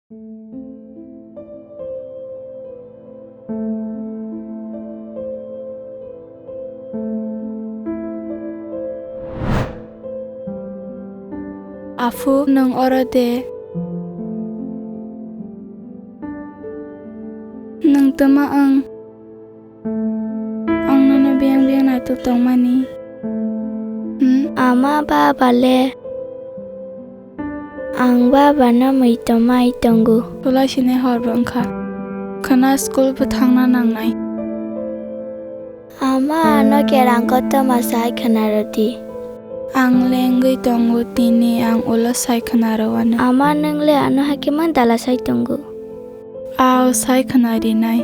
Afu nang orade nang tama ang nana biang na tu tong mani Ama baba le ang baba na mai tomai tongu tola sine horbang kha khana school pa thangna nang nai ama no kerang ko to masai khanaroti ang lengui tongu tini ang ulo sai khana rawana ama nang le ano hakiman dala sai tongu aw sai khana ri nai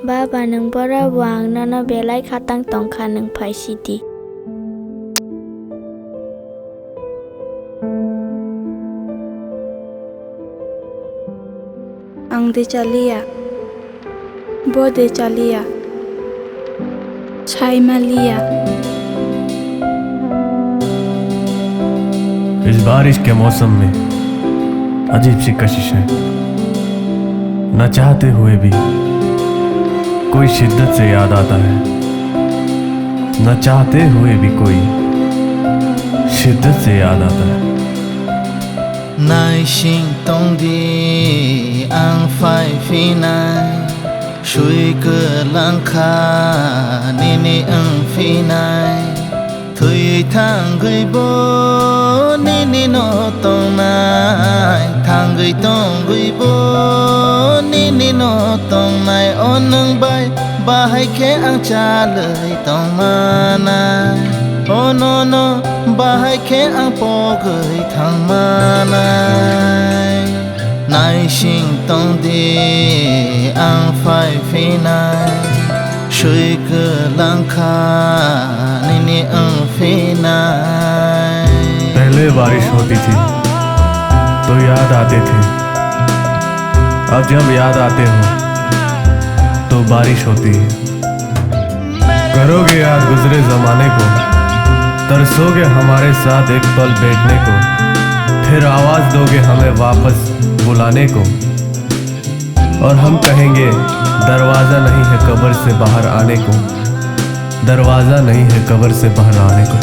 baba nang bora wang nana belai khatang tongkha nang phai siti ang de chalia bo de chalia chai malia इस बारिश के मौसम में अजीब सी कशिश है। न चाहते हुए भी कोई शिद्दत से याद आता है, न चाहते हुए भी कोई शिद्दत से याद आता है। 耐心懂的安排非难，水个浪卡你你安非难，推汤给波你你诺懂难，汤给懂给波你你诺懂难，哦能拜把海开安家เลย懂嘛难。Oh no no, bahai khe ang po gửi thằng ma này, nai xin tông đi ang phải phi này, suy cơ lang kha ni ni ang phi này. पहले बारिश होती थी तो याद आते थे, अब जब याद आते हो तो बारिश होती है। करोगे याद गुजरे जमाने को, तरसोगे हमारे साथ एक पल बैठने को, फिर आवाज दोगे हमें वापस बुलाने को, और हम कहेंगे दरवाजा नहीं है कब्र से बाहर आने को, दरवाजा नहीं है कब्र से बाहर आने को।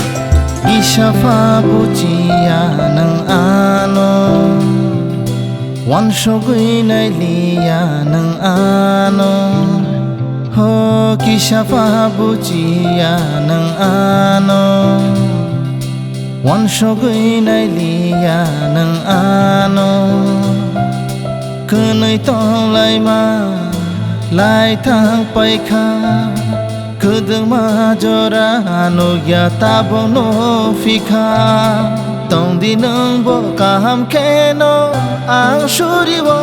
Ishafa bujiya nang ano, wan shogui nai liya nang ano. Ho kishafa bujiya nang ano, wan shogui nai liya nang ano. Kenai tong lai ma, lai thang pai kha, kedeng ma jora no ya tabong no fika, tong di nang bo kaham keno ang shuri wo.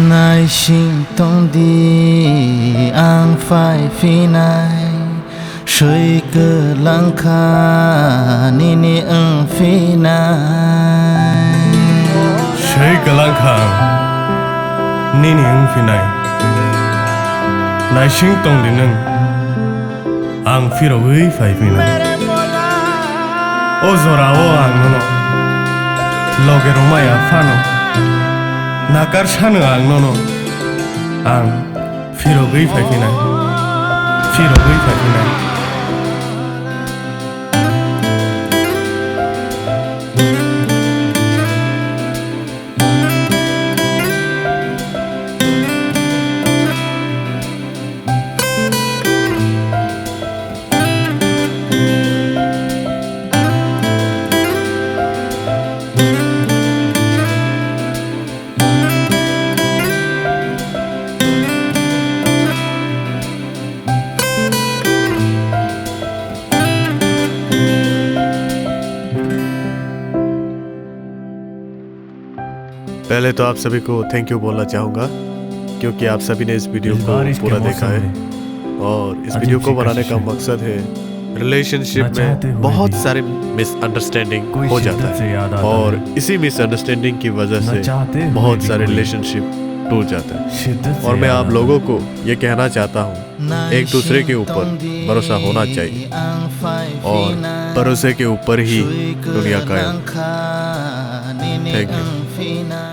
Nai xin tong di ang phai phi nai, suy cơ lang kha ni ni ang phi nai. Suy cơ lang kha ni ni ang phi nai, nai xin tong di nang ang phi ro ui phai phi nai. O zora o ang no loge romaya fano. Nakar shanu ang nono ang firo gui fakinai, firo gui fakinai. पहले तो आप सभी को thank you बोलना चाहूँगा क्योंकि आप सभी ने इस वीडियो को पूरा देखा है, और इस वीडियो को बनाने का मकसद है रिलेशनशिप में बहुत सारे मिसअंडरस्टैंडिंग हो जाता है, और इसी मिसअंडरस्टैंडिंग की वजह से बहुत सारे रिलेशनशिप टूट जाता है। शिद्दत से और मैं याद आप आता लोगों को ये कहना चाहता हूँ, एक दूसरे के ऊपर भरोसा होना चाहिए और भरोसे के ऊपर ही दुनिया कायम। Thank you.